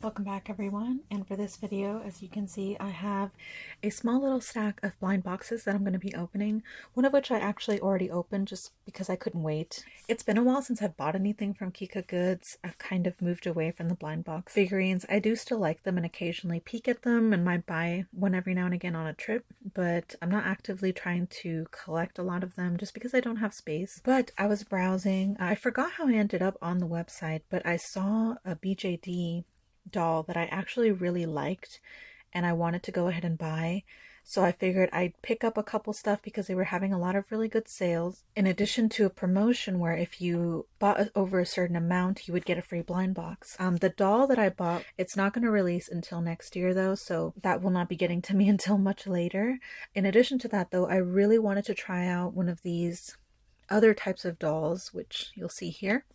Welcome back everyone, and for this video, as you can see, I have a small little stack of blind boxes that I'm going to be opening, one of which I actually already opened just because I couldn't wait. It's been a while since I've bought anything from Kika Goods. I've kind of moved away from the blind box figurines. I do still like them and occasionally peek at them and might buy one every now and again on a trip, but I'm not actively trying to collect a lot of them just because I don't have space. But I was browsing. I forgot how I ended up on the website, but I saw a MJD doll that I actually really liked and I wanted to go ahead and buy. So I figured I'd pick up a couple stuff because they were having a lot of really good sales, in addition to a promotion where if you bought over a certain amount you would get a free blind box. The doll that I bought, it's not going to release until next year though, so that will not be getting to me until much later. In addition to that though, I really wanted to try out one of these other types of dolls, which you'll see here.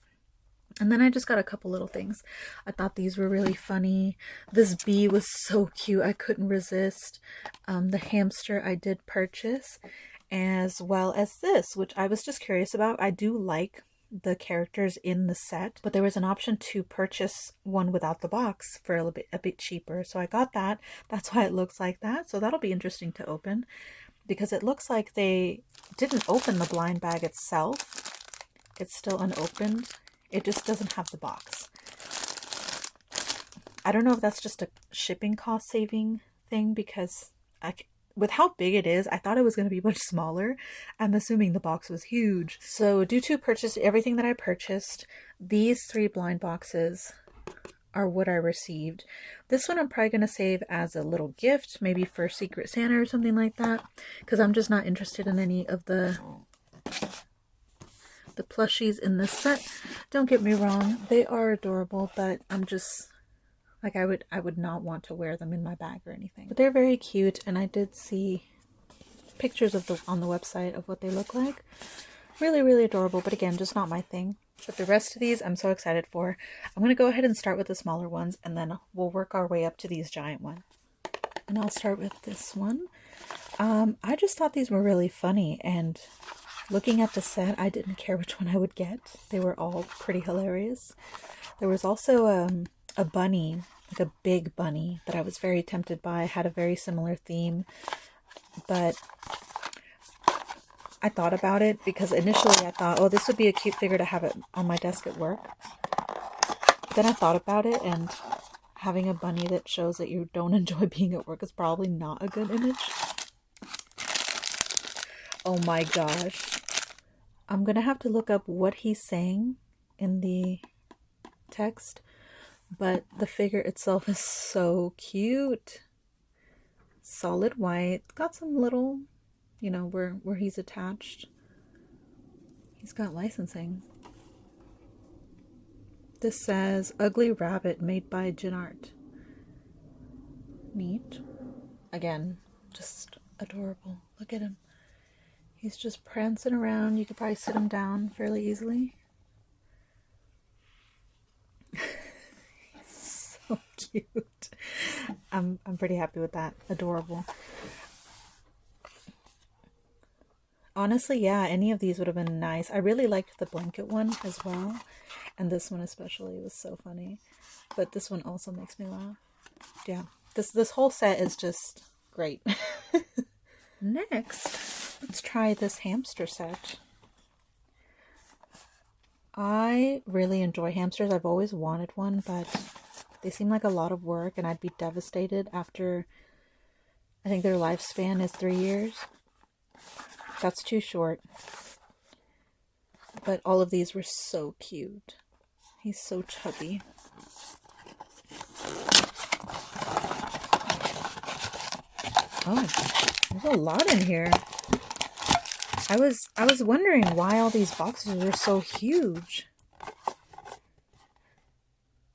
And then I just got a couple little things. I thought these were really funny. This bee was so cute. I couldn't resist. The hamster I did purchase, as well as this, which I was just curious about. I do like the characters in the set, but there was an option to purchase one without the box for a bit cheaper. So I got that. That's why it looks like that. So that'll be interesting to open, because it looks like they didn't open the blind bag itself. It's still unopened. It just doesn't have the box. I don't know if that's just a shipping cost saving thing, because with how big it is, I thought it was going to be much smaller. I'm assuming the box was huge. So due to everything that I purchased, these 3 blind boxes are what I received. This one I'm probably going to save as a little gift, maybe for Secret Santa or something like that, because I'm just not interested in any of the plushies in this set. Don't get me wrong, they are adorable, but I'm just like, I would not want to wear them in my bag or anything. But they're very cute, and I did see pictures of on the website of what they look like. Really, really adorable, but again, just not my thing. But the rest of these I'm so excited for. I'm going to go ahead and start with the smaller ones, and then we'll work our way up to these giant ones. And I'll start with this one. I just thought these were really funny, and looking at the set, I didn't care which one I would get. They were all pretty hilarious. There was also a bunny, like a big bunny, that I was very tempted by. It had a very similar theme, but I thought about it because initially I thought, oh, this would be a cute figure to have it on my desk at work. Then I thought about it, and having a bunny that shows that you don't enjoy being at work is probably not a good image. Oh my gosh. I'm gonna have to look up what he's saying in the text, but the figure itself is so cute. Solid white. Got some little, you know, where he's attached. He's got licensing. This says Ugly Rabbit, made by Art. Neat. Again, just adorable. Look at him. He's just prancing around. You could probably sit him down fairly easily. So cute. I'm pretty happy with that. Adorable. Honestly, yeah, any of these would have been nice. I really liked the blanket one as well. And this one especially was so funny. But this one also makes me laugh. Yeah. This whole set is just great. Next, let's try this hamster set. I really enjoy hamsters. I've always wanted one, but they seem like a lot of work, and I'd be devastated after, I think their lifespan is 3 years. That's too short. But all of these were so cute. He's so chubby. Oh, there's a lot in here. I was wondering why all these boxes are so huge.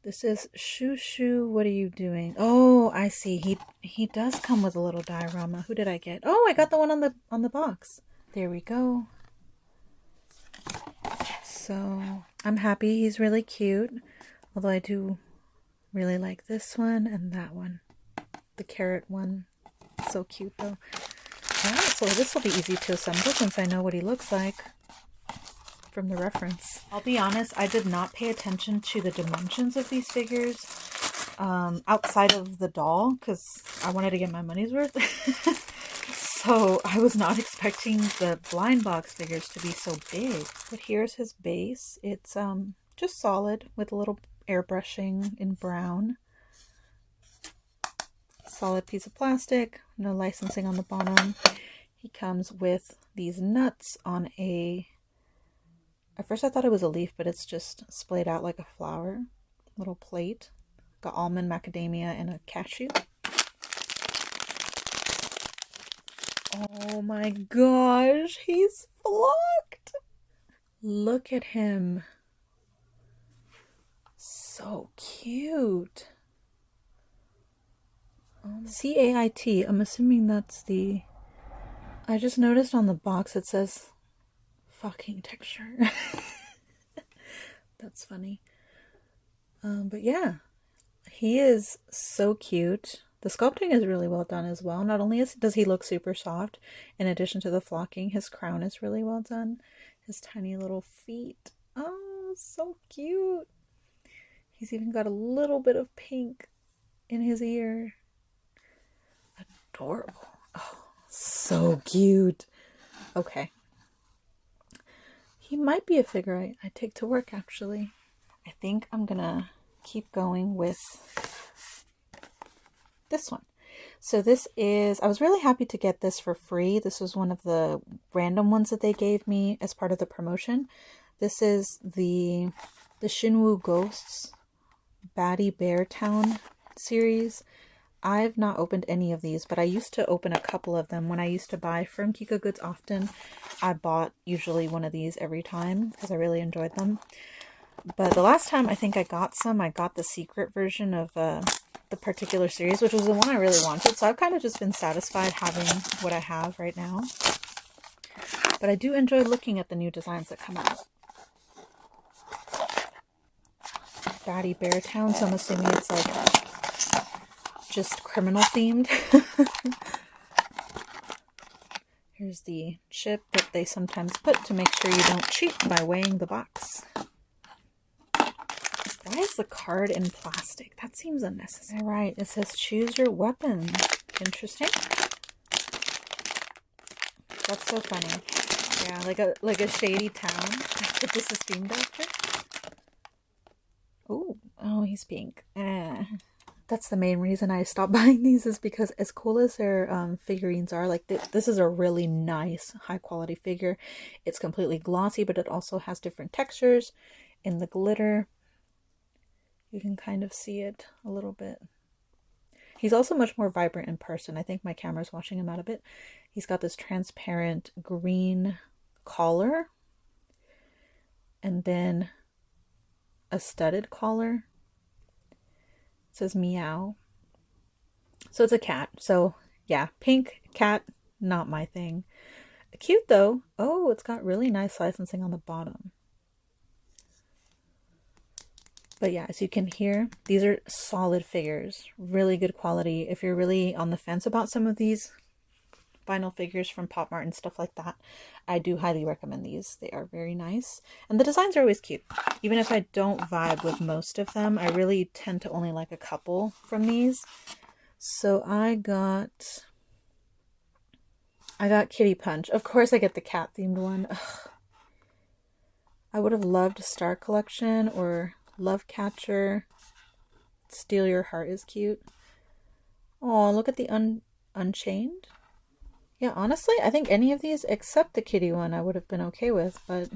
This is ShuShu. What are you doing? Oh, I see. He does come with a little diorama. Who did I get? Oh, I got the one on the box. There we go. So I'm happy. He's really cute. Although I do really like this one and that one. The carrot one. So cute though. Alright, so this will be easy to assemble since I know what he looks like from the reference. I'll be honest, I did not pay attention to the dimensions of these figures. outside of the doll because I wanted to get my money's worth. So I was not expecting the blind box figures to be so big. But here's his base. It's just solid with a little airbrushing in brown. Solid piece of plastic, no licensing on the bottom. He comes with these nuts on a... At first I thought it was a leaf, but it's just splayed out like a flower. Little plate. Got almond, macadamia, and a cashew. Oh my gosh, he's flocked! Look at him. So cute. C-A-I-T. I'm assuming that's the... I just noticed on the box it says fucking texture. That's funny. But yeah, he is so cute. The sculpting is really well done as well. Not only does he look super soft, in addition to the flocking, his crown is really well done. His tiny little feet. Oh, so cute. He's even got a little bit of pink in his ear. Adorable. Oh, so cute. Okay. He might be a figure I take to work, actually. I think I'm gonna keep going with this one. So this is, I was really happy to get this for free. This was one of the random ones that they gave me as part of the promotion. This is the Shinwoo Ghosts Baddy Bear Town series. I've not opened any of these, but I used to open a couple of them. When I used to buy from Kika goods often, I bought usually one of these every time because I really enjoyed them. But the last time I think I got some, I got the secret version of the particular series, which was the one I really wanted. So I've kind of just been satisfied having what I have right now. But I do enjoy looking at the new designs that come out. Baddy Bear Town, so I'm assuming it's like just criminal themed. Here's the chip that they sometimes put to make sure you don't cheat by weighing the box. Why is the card in plastic? That seems unnecessary. All right, it says choose your weapon. Interesting. That's so funny. Yeah, like a shady town that this is themed after. Oh, he's pink. That's the main reason I stopped buying these, is because as cool as their figurines are, like this is a really nice high quality figure. It's completely glossy, but it also has different textures in the glitter. You can kind of see it a little bit. He's also much more vibrant in person. I think my camera's washing him out a bit. He's got this transparent green collar and then a studded collar. It says meow. So it's a cat. So yeah, pink cat, not my thing. Cute though. Oh, it's got really nice licensing on the bottom. But yeah, as you can hear, these are solid figures. Really good quality. If you're really on the fence about some of these vinyl figures from Pop Mart and stuff like that, I do highly recommend these. They are very nice. And the designs are always cute. Even if I don't vibe with most of them, I really tend to only like a couple from these. So I got Kitty Punch. Of course I get the cat themed one. Ugh. I would have loved Star Collection or Love Catcher. Steal Your Heart is cute. Oh, look at the Unchained. Yeah, honestly, I think any of these except the kitty one I would have been okay with, but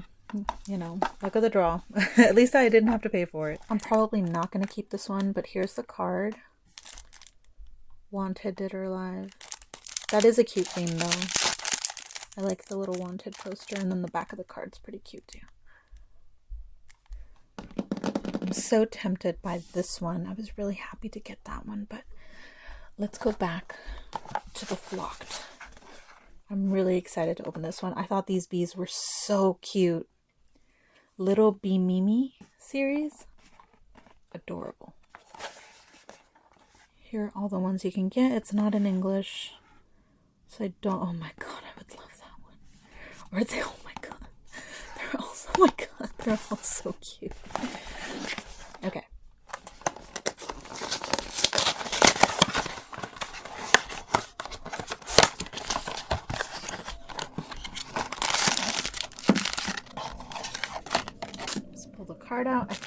you know, luck of the draw. At least I didn't have to pay for it. I'm probably not going to keep this one, but here's the card. Wanted, Dead or Alive. That is a cute theme though. I like the little Wanted poster, and then the back of the card's pretty cute too. I'm so tempted by this one. I was really happy to get that one, but let's go back to the flocked. I'm really excited to open this one. I thought these bees were so cute. Little Bee Mimi series. Adorable. Here are all the ones you can get. It's not in English, so I don't... Oh my god, I would love that one. Or they... Oh my god. They're all... Oh my god, they're all so cute. Okay. card out.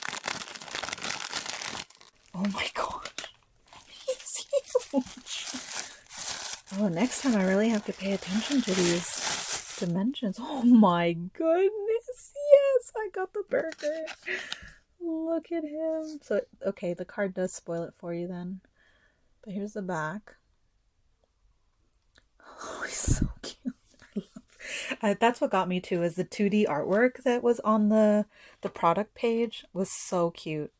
Oh my gosh. He's huge. Oh, next time I really have to pay attention to these dimensions. Oh my goodness. Yes, I got the burger. Look at him. So, okay, the card does spoil it for you then. But here's the back. Oh, he's so cute. That's what got me too, is the 2D artwork that was on the product page was so cute.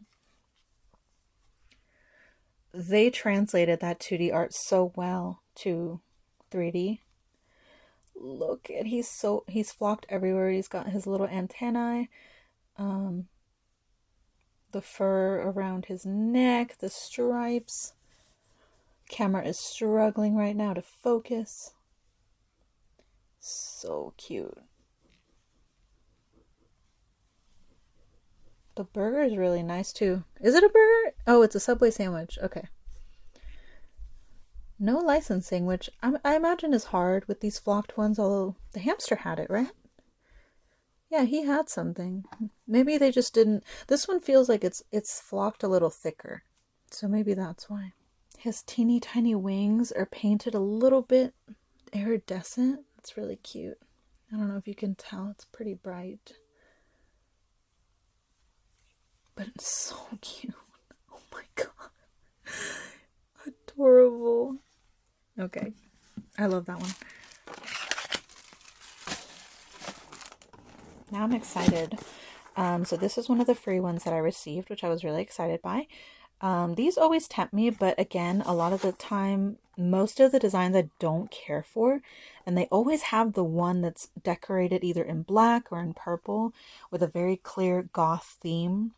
They translated that 2D art so well to 3D. Look at, he's flocked everywhere. He's got his little antennae, the fur around his neck, the stripes. Camera is struggling right now to focus. So cute. The burger is really nice too. Is it a burger? Oh, it's a Subway sandwich. Okay. No licensing, which I imagine is hard with these flocked ones, although the hamster had it, right? Yeah, he had something. Maybe they just didn't. This one feels like it's flocked a little thicker. So maybe that's why. His teeny tiny wings are painted a little bit iridescent. It's really cute. I don't know if you can tell, it's pretty bright. But it's so cute. Oh my god. Adorable. Okay. I love that one. Now I'm excited. So this is one of the free ones that I received, which I was really excited by. These always tempt me, but again, a lot of the time, most of the designs I don't care for, and they always have the one that's decorated either in black or in purple with a very clear goth theme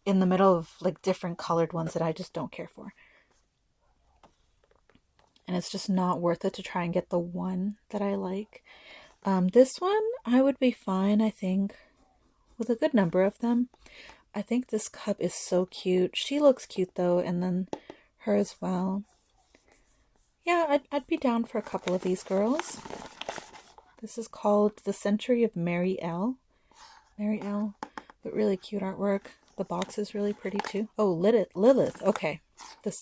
in the middle of like different colored ones that I just don't care for. And it's just not worth it to try and get the one that I like. This one, I would be fine, I think, with a good number of them. I think this cup is so cute. She looks cute though, and then her as well. Yeah, I'd be down for a couple of these girls. This is called The Century of Mary L. Mary L. But really cute artwork. The box is really pretty too. Oh, Lilith. Okay. The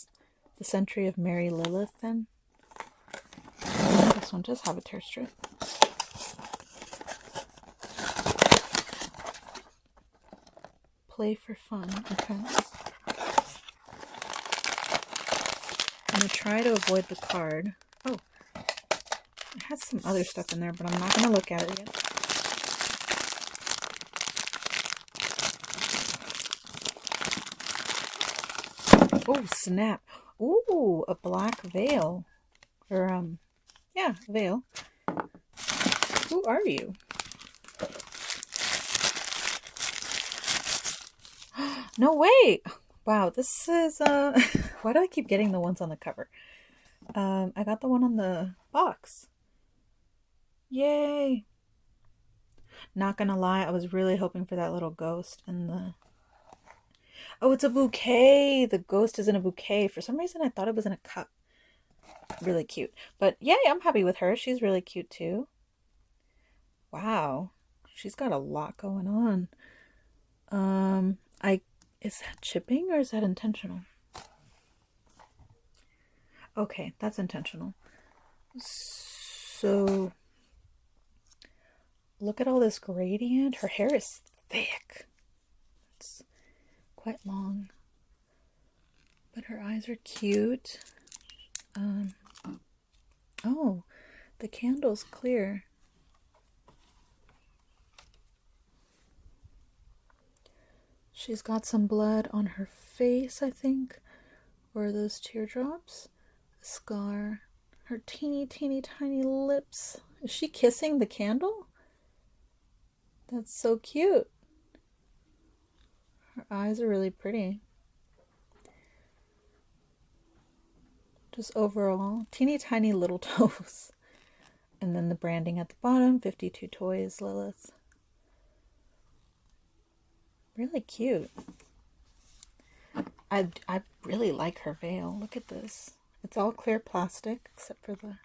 Century of Mary Lilith then. This one does have a tear strip. Play for fun. Okay. I'm going to try to avoid the card. Oh. It has some other stuff in there, but I'm not going to look at it yet. Oh, snap. Ooh, a black veil. Or, yeah, veil. Who are you? No way! Wow, this is, why do I keep getting the ones on the cover? I got the one on the box. Yay! Not gonna lie, I was really hoping for that little ghost in the... Oh, it's a bouquet! The ghost is in a bouquet. For some reason, I thought it was in a cup. Really cute. But yay, I'm happy with her. She's really cute too. Wow. She's got a lot going on. Is that chipping or is that intentional? Okay, that's intentional. So, look at all this gradient. Her hair is thick. It's quite long. But her eyes are cute. Oh, the candle's clear. She's got some blood on her face, I think. Or those teardrops? A scar. Her teeny, teeny, tiny lips. Is she kissing the candle? That's so cute. Her eyes are really pretty. Just overall, teeny, tiny little toes. And then the branding at the bottom, 52 Toys, Lilith. Really cute. I really like her veil. Look at this. It's all clear plastic except for the...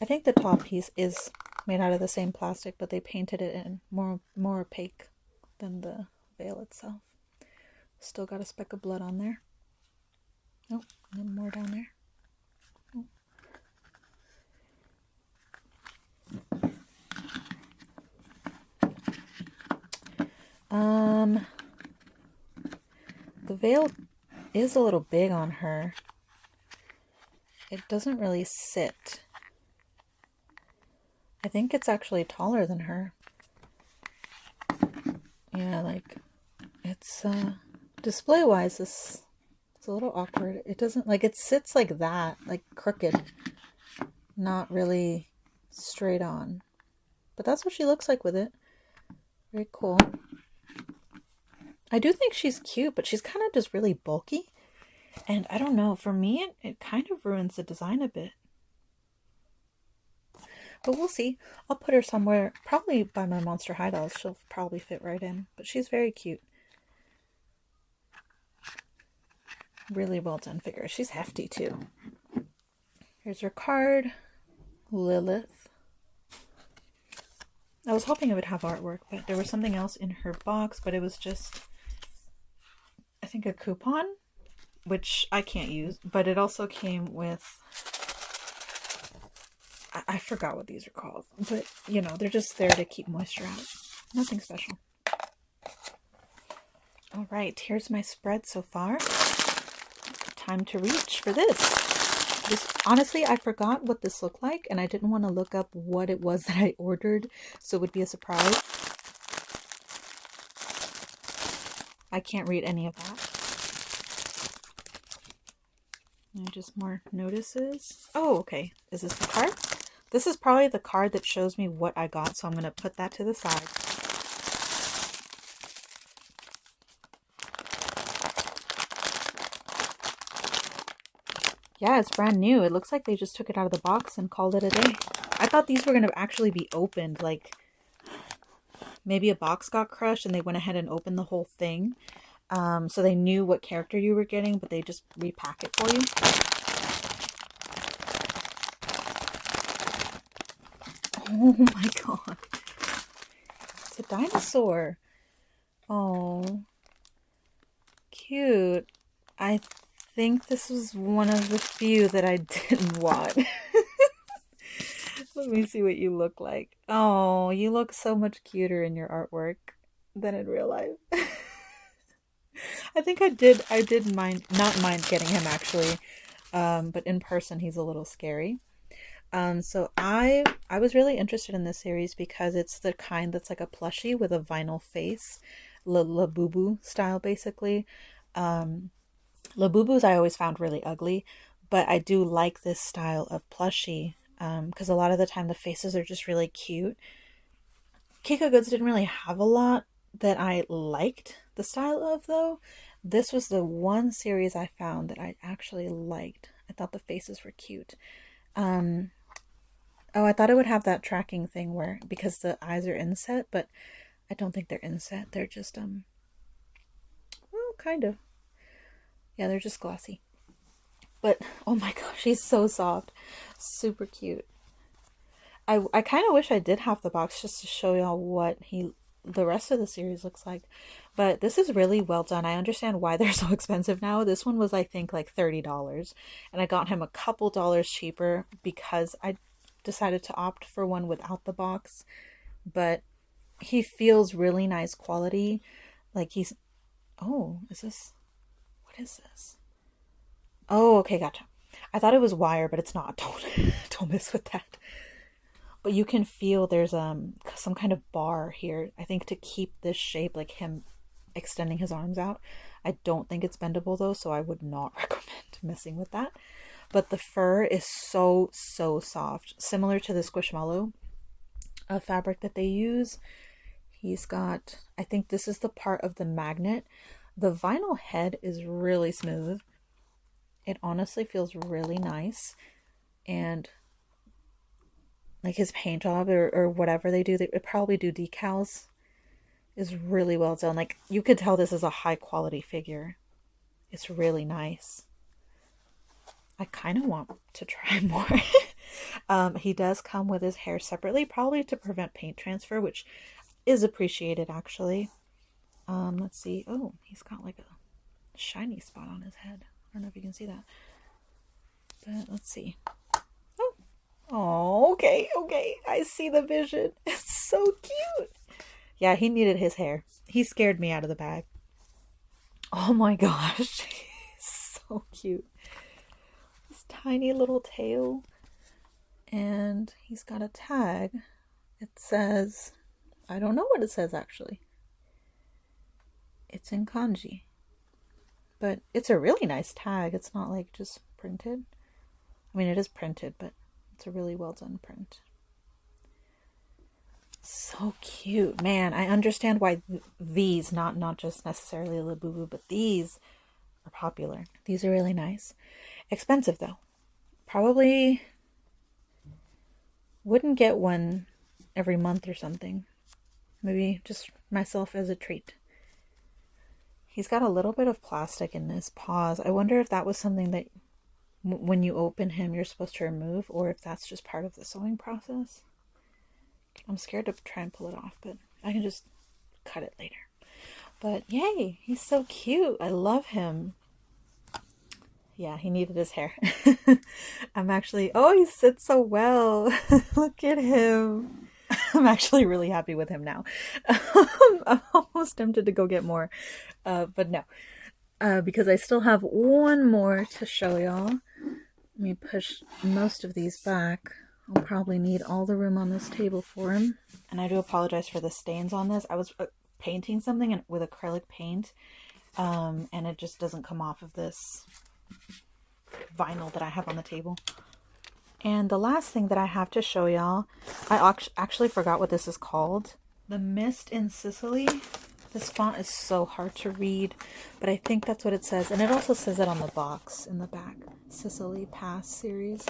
I think the top piece is made out of the same plastic, but they painted it in more opaque than the veil itself. Still got a speck of blood on there. Oh, and then more down there. The veil is a little big on her. It doesn't really sit. I think it's actually taller than her. Yeah, like, it's, display-wise, it's a little awkward. It doesn't, like, it sits like that, like crooked. Not really straight on. But that's what she looks like with it. Very cool. I do think she's cute, but she's kind of just really bulky. And I don't know, for me, it kind of ruins the design a bit. But we'll see. I'll put her somewhere, probably by my Monster High dolls. She'll probably fit right in. But she's very cute. Really well done figure. She's hefty too. Here's her card. Lilith. I was hoping it would have artwork, but there was something else in her box, but it was just, I think, a coupon, which I can't use, but it also came with, I forgot what these are called, but you know, they're just there to keep moisture out. Nothing special. All right, here's my spread so far. Time to reach for this. Honestly, I forgot what this looked like, and I didn't want to look up what it was that I ordered, so it would be a surprise. I can't read any of that. And just more notices. Oh, okay. Is this the card? This is probably the card that shows me what I got, so I'm going to put that to the side. Yeah, it's brand new. It looks like they just took it out of the box and called it a day. I thought these were going to actually be opened. Like, maybe a box got crushed and they went ahead and opened the whole thing. So they knew what character you were getting, but they just repack it for you. Oh my god. It's a dinosaur. Oh. Cute. I think this was one of the few that I didn't want. Let me see what you look like. Oh, you look so much cuter in your artwork than in real life. I think I did not mind getting him actually. But in person he's a little scary. So I was really interested in this series because it's the kind that's like a plushie with a vinyl face. Labubu style basically. Labubus I always found really ugly, but I do like this style of plushie because a lot of the time the faces are just really cute. Kika Goods didn't really have a lot that I liked the style of though. This was the one series I found that I actually liked. I thought the faces were cute. Oh, I thought it would have that tracking thing where, because the eyes are inset, but I don't think they're inset. They're just, well, kind of. Yeah, they're just glossy. But, oh my gosh, he's so soft. Super cute. I kind of wish I did have the box just to show y'all what the rest of the series looks like. But this is really well done. I understand why they're so expensive now. This one was, I think, like $30. And I got him a couple dollars cheaper because I decided to opt for one without the box. But he feels really nice quality. Like he's... Oh, is this... What is this? Oh, okay, gotcha. I thought it was wire, but it's not. Don't mess with that. But you can feel there's some kind of bar here, I think, to keep this shape, like him extending his arms out. I don't think it's bendable though, so I would not recommend messing with that. But the fur is so soft, similar to the Squishmallow fabric that they use. He's got, I think this is the part of the magnet. The vinyl head is really smooth. It honestly feels really nice. And like his paint job or whatever they do, they probably do decals, is really well done. Like you could tell this is a high quality figure. It's really nice. I kind of want to try more. He does come with his hair separately, probably to prevent paint transfer, which is appreciated actually. Let's see. Oh, he's got like a shiny spot on his head. I don't know if you can see that. But let's see. Oh, okay. I see the vision. It's so cute. Yeah, he needed his hair. He scared me out of the bag. Oh my gosh. He's so cute. This tiny little tail. And he's got a tag. It says, I don't know what it says actually. It's in kanji. But it's a really nice tag. It's not like just printed. I mean, it is printed, but it's a really well done print. So cute. Man, I understand why these, not just necessarily Labubu, but these are popular. These are really nice. Expensive though. Probably wouldn't get one every month or something. Maybe just myself as a treat. He's got a little bit of plastic in his paws. I wonder if that was something that when you open him you're supposed to remove, or if that's just part of the sewing process. I'm scared to try and pull it off, but I can just cut it later. But yay, he's so cute. I love him. Yeah, he needed his hair. I'm actually, oh, he sits so well. Look at him. I'm actually really happy with him now. I'm almost tempted to go get more, but no. Because I still have one more to show y'all. Let me push most of these back. I'll probably need all the room on this table for him. And I do apologize for the stains on this. I was painting something with acrylic paint, and it just doesn't come off of this vinyl that I have on the table. And the last thing that I have to show y'all, I actually forgot what this is called. The Mist in Sicily. This font is so hard to read, but I think that's what it says. And it also says it on the box in the back. Sicily Pass series.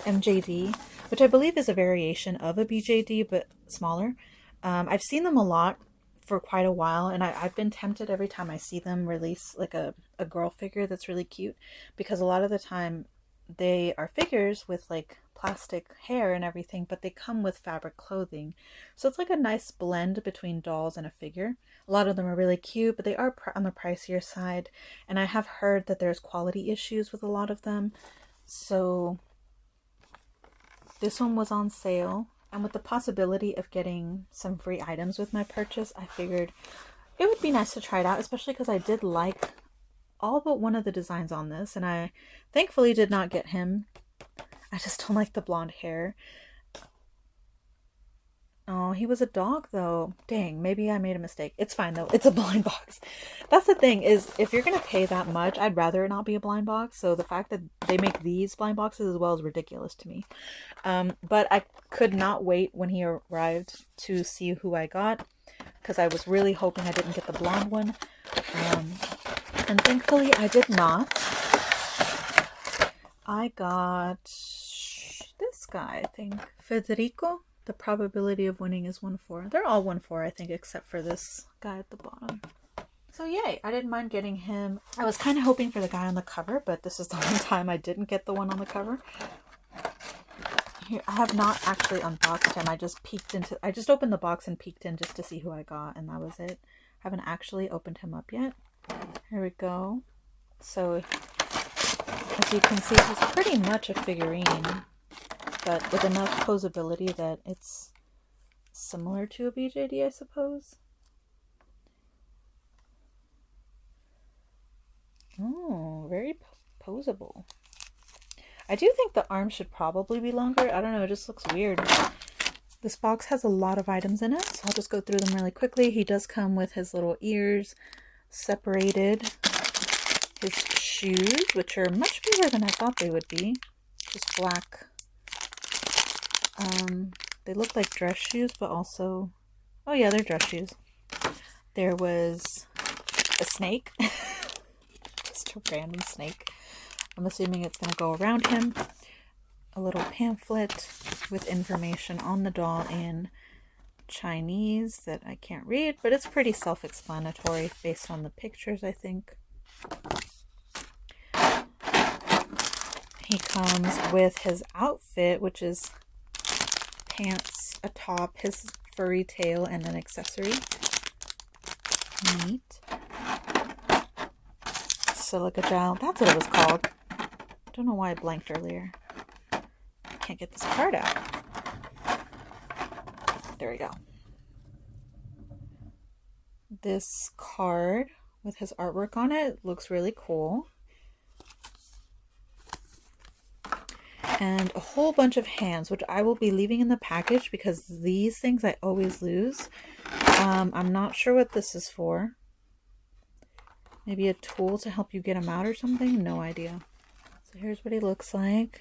MJD, which I believe is a variation of a BJD, but smaller. I've seen them a lot for quite a while, and I've been tempted every time I see them release like a girl figure that's really cute, because a lot of the time they are figures with like plastic hair and everything, but they come with fabric clothing. So it's like a nice blend between dolls and a figure. A lot of them are really cute, but they are on the pricier side. And I have heard that there's quality issues with a lot of them. So this one was on sale. And with the possibility of getting some free items with my purchase, I figured it would be nice to try it out, especially because I did like all but one of the designs on this. And I thankfully did not get him. I just don't like the blonde hair. Oh, he was a dog though. Dang, maybe I made a mistake. It's fine though. It's a blind box. That's the thing, is if you're going to pay that much, I'd rather it not be a blind box. So the fact that they make these blind boxes as well is ridiculous to me. But I could not wait when he arrived to see who I got, because I was really hoping I didn't get the blonde one. And thankfully I did not. I got this guy, I think. Federico. The probability of winning is 1/4. They're all 1/4, I think, except for this guy at the bottom. So yay, I didn't mind getting him. I was kind of hoping for the guy on the cover, but this is the one time I didn't get the one on the cover. Here, I have not actually unboxed him. I just opened the box and peeked in just to see who I got, and that was it. I haven't actually opened him up yet. Here we go. So as you can see, he's pretty much a figurine, but with enough posability that it's similar to a BJD, I suppose. Oh, very posable. I do think the arms should probably be longer. I don't know, it just looks weird. This box has a lot of items in it, so I'll just go through them really quickly. He does come with his little ears separated, his shoes, which are much bigger than I thought they would be. Just black. They look like dress shoes, but also, oh yeah, they're dress shoes. There was a snake, just a random snake. I'm assuming it's going to go around him. A little pamphlet with information on the doll in Chinese that I can't read, but it's pretty self-explanatory based on the pictures, I think. He comes with his outfit, which is pants, a top, his furry tail, and an accessory. Neat. Silica gel. That's what it was called. Don't know why I blanked earlier. Can't get this card out. There we go. This card with his artwork on it looks really cool. And a whole bunch of hands, which I will be leaving in the package because these things I always lose. I'm not sure what this is for. Maybe a tool to help you get him out or something? No idea. So here's what he looks like.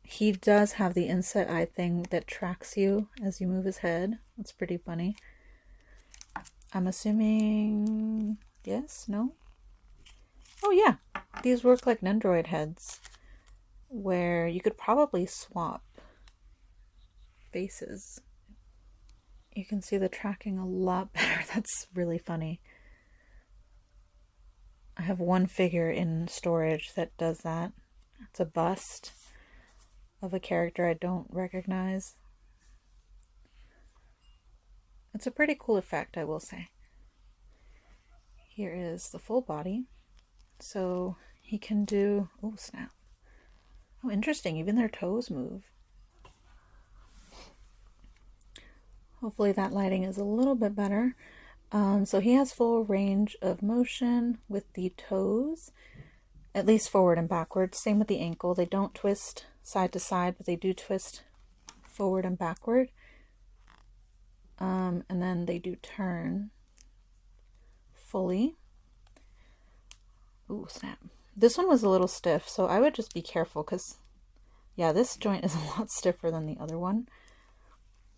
He does have the inset eye thing that tracks you as you move his head. That's pretty funny. I'm assuming... yes? No? Oh yeah! These work like Nendoroid heads, where you could probably swap faces. You can see the tracking a lot better. That's really funny. I have one figure in storage that does that. It's a bust of a character I don't recognize. It's a pretty cool effect, I will say. Here is the full body. So he can do... oh, snap. Oh, interesting. Even their toes move. Hopefully that lighting is a little bit better. So he has full range of motion with the toes, at least forward and backwards. Same with the ankle. They don't twist side to side, but they do twist forward and backward. And then they do turn fully. Ooh, snap. This one was a little stiff, so I would just be careful because, yeah, this joint is a lot stiffer than the other one.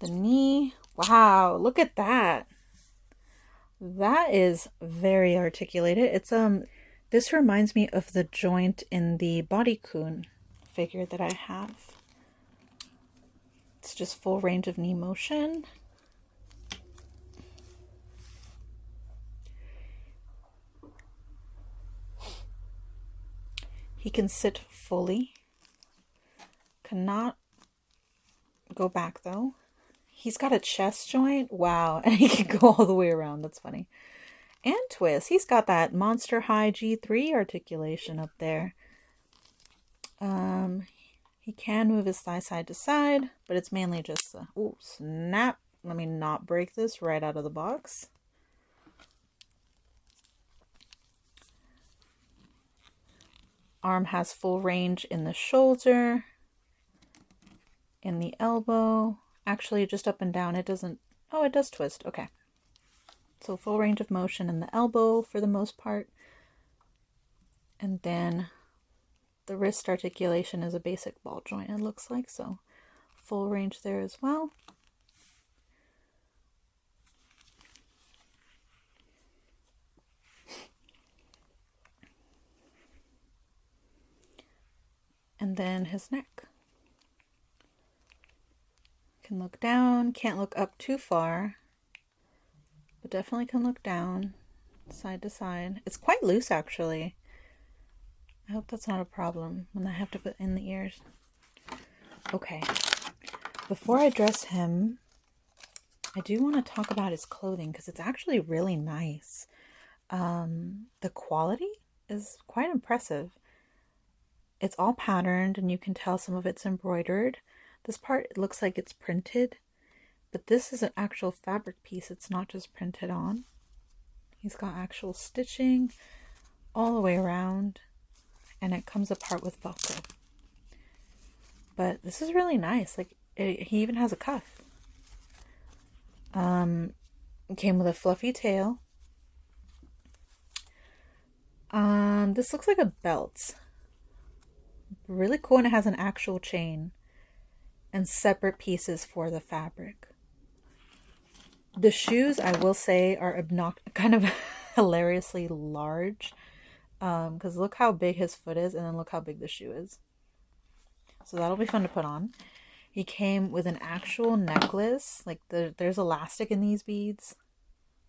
The knee, wow, look at that. That is very articulated. It's this reminds me of the joint in the Bodycoon figure that I have. It's just full range of knee motion. He can sit fully. Cannot go back though. He's got a chest joint. Wow. And he can go all the way around. That's funny. And twist. He's got that Monster High G3 articulation up there. He can move his thigh side to side, but it's mainly just the... oh, snap. Let me not break this right out of the box. Arm has full range in the shoulder, in the elbow. Actually, just up and down. It doesn't... oh, it does twist. Okay. So full range of motion in the elbow for the most part. And then the wrist articulation is a basic ball joint, it looks like. So full range there as well. And then his neck. Can look down, can't look up too far, but definitely can look down, side to side. It's quite loose, actually. I hope that's not a problem when I have to put in the ears. Okay, before I dress him, I do want to talk about his clothing because it's actually really nice. The quality is quite impressive. It's all patterned and you can tell some of it's embroidered. This part, it looks like it's printed, but this is an actual fabric piece. It's not just printed on. He's got actual stitching all the way around, and it comes apart with Velcro. But this is really nice. Like, he even has a cuff. It came with a fluffy tail. This looks like a belt. Really cool, and it has an actual chain and separate pieces for the fabric. The shoes, I will say, are kind of hilariously large. Because look how big his foot is, and then look how big the shoe is. So that'll be fun to put on. He came with an actual necklace. Like, there's elastic in these beads.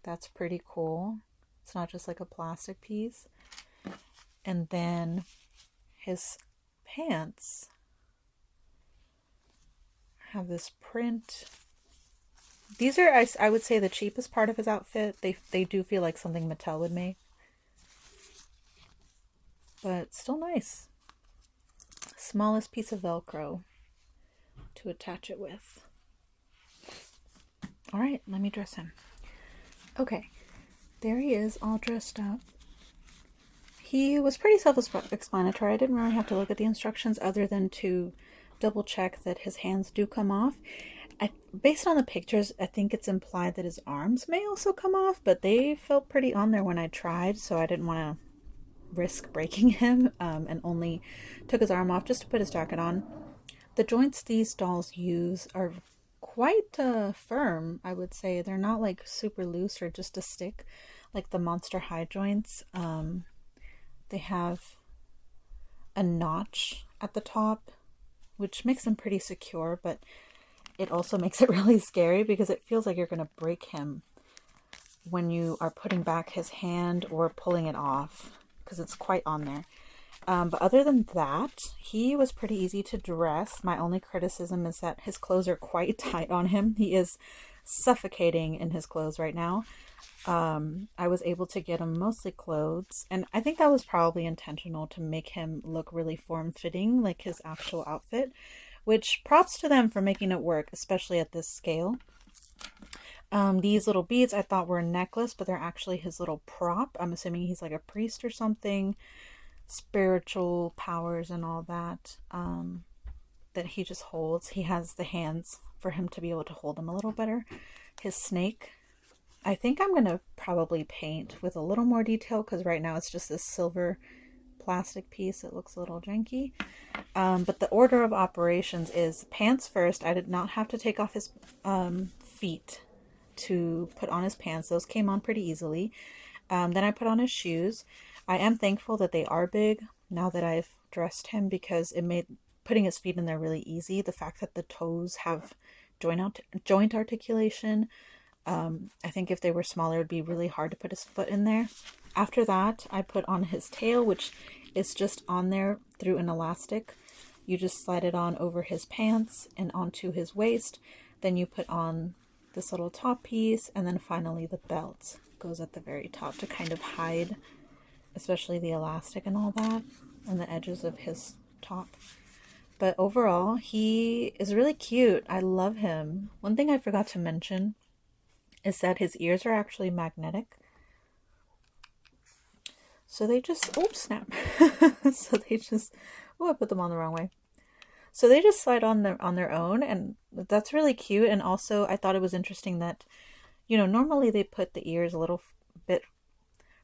That's pretty cool. It's not just like a plastic piece. And then his pants have this print These are, I would say, the cheapest part of his outfit. They do feel like something Mattel would make. But still nice. Smallest piece of Velcro to attach it with. Alright, let me dress him. Okay, there he is, all dressed up. He was pretty self-explanatory. I didn't really have to look at the instructions other than to double check that his hands do come off. Based on the pictures, I think it's implied that his arms may also come off, but they felt pretty on there when I tried, so I didn't want to risk breaking him, and only took his arm off just to put his jacket on. The joints these dolls use are quite firm, I would say. They're not like super loose or just a stick like the Monster High joints. They have a notch at the top, which makes them pretty secure, but it also makes it really scary because it feels like you're going to break him when you are putting back his hand or pulling it off, because it's quite on there. But other than that, he was pretty easy to dress. My only criticism is that his clothes are quite tight on him. He is suffocating in his clothes right now. I was able to get him mostly clothes, and I think that was probably intentional to make him look really form-fitting, like his actual outfit, which props to them for making it work, especially at this scale. These little beads I thought were a necklace, but they're actually his little prop. I'm assuming he's like a priest or something. Spiritual powers and all that, that he just holds. He has the hands for him to be able to hold them a little better. His snake, I think I'm going to probably paint with a little more detail, because right now it's just this silver plastic piece. It looks a little janky. But the order of operations is pants first. I did not have to take off his feet to put on his pants. Those came on pretty easily. Then I put on his shoes. I am thankful that they are big now that I've dressed him, because it made putting his feet in there really easy. The fact that the toes have joint articulation. I think if they were smaller, it would be really hard to put his foot in there. After that, I put on his tail, which is just on there through an elastic. You just slide it on over his pants and onto his waist. Then you put on this little top piece, and then finally the belt goes at the very top to kind of hide, especially the elastic and all that, and the edges of his top. But overall, he is really cute. I love him. One thing I forgot to mention is that his ears are actually magnetic. So they just, oops, snap. So they just, oh, I put them on the wrong way. So they just slide on their own, and that's really cute. And also, I thought it was interesting that, you know, normally they put the ears a little bit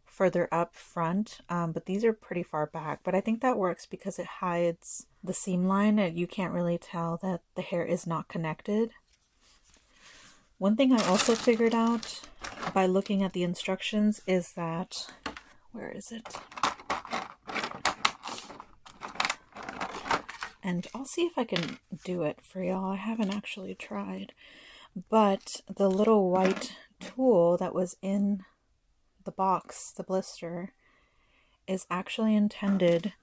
further up front, but these are pretty far back. But I think that works because it hides the seam line, and you can't really tell that the hair is not connected. One thing I also figured out by looking at the instructions is that, where is it? And I'll see if I can do it for y'all. I haven't actually tried. But the little white tool that was in the box, the blister, is actually intended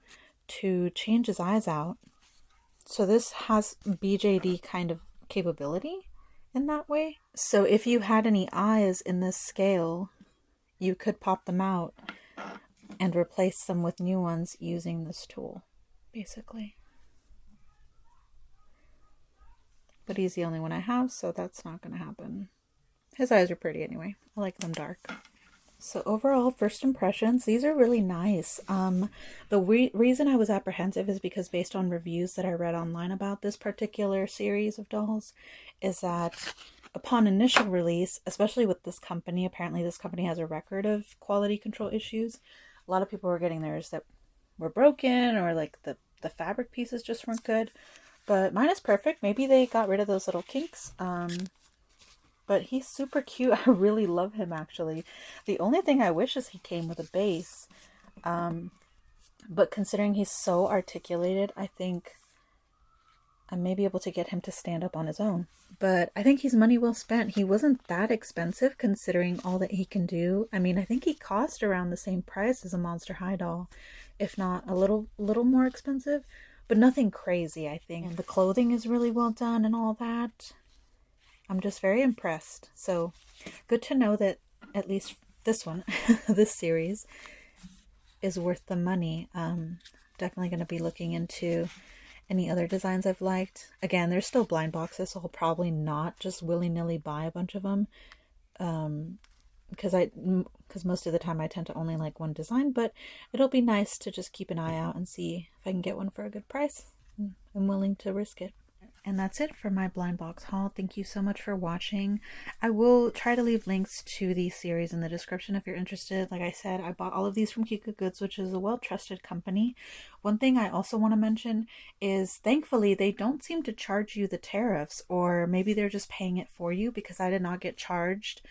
to change his eyes out. So this has BJD kind of capability in that way. So if you had any eyes in this scale, you could pop them out and replace them with new ones using this tool, basically. But he's the only one I have, so that's not going to happen. His eyes are pretty anyway. I like them dark. So overall, first impressions, these are really nice. The reason I was apprehensive is because based on reviews that I read online about this particular series of dolls, is that upon initial release, especially with this company, apparently this company has a record of quality control issues. A lot of people were getting theirs that were broken, or like the fabric pieces just weren't good. But mine is perfect. Maybe they got rid of those little kinks. But he's super cute. I really love him, actually. The only thing I wish is he came with a base. But considering he's so articulated, I think I may be able to get him to stand up on his own. But I think he's money well spent. He wasn't that expensive considering all that he can do. I mean, I think he cost around the same price as a Monster High doll, if not a little more expensive. But nothing crazy, I think. And the clothing is really well done and all that. I'm just very impressed. So good to know that at least this one, this series, is worth the money. Definitely going to be looking into any other designs I've liked. Again, there's still blind boxes, so I'll probably not just willy-nilly buy a bunch of them. Because most of the time I tend to only like one design, but it'll be nice to just keep an eye out and see if I can get one for a good price. I'm willing to risk it. And that's it for my blind box haul. Thank you so much for watching. I will try to leave links to these series in the description if you're interested. Like I said, I bought all of these from Kika Goods, which is a well-trusted company. One thing I also want to mention is thankfully they don't seem to charge you the tariffs, or maybe they're just paying it for you, because I did not get charged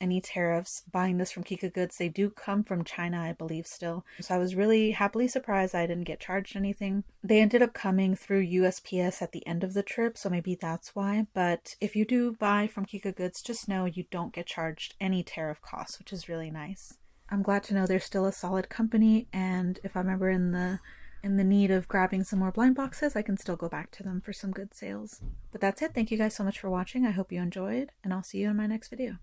any tariffs buying this from Kika Goods. They do come from China, I believe, still. So I was really happily surprised I didn't get charged anything. They ended up coming through USPS at the end of the trip, so maybe that's why. But if you do buy from Kika Goods, just know you don't get charged any tariff costs, which is really nice. I'm glad to know they're still a solid company, and if I'm ever in the need of grabbing some more blind boxes, I can still go back to them for some good sales. But that's it. Thank you guys so much for watching. I hope you enjoyed, and I'll see you in my next video.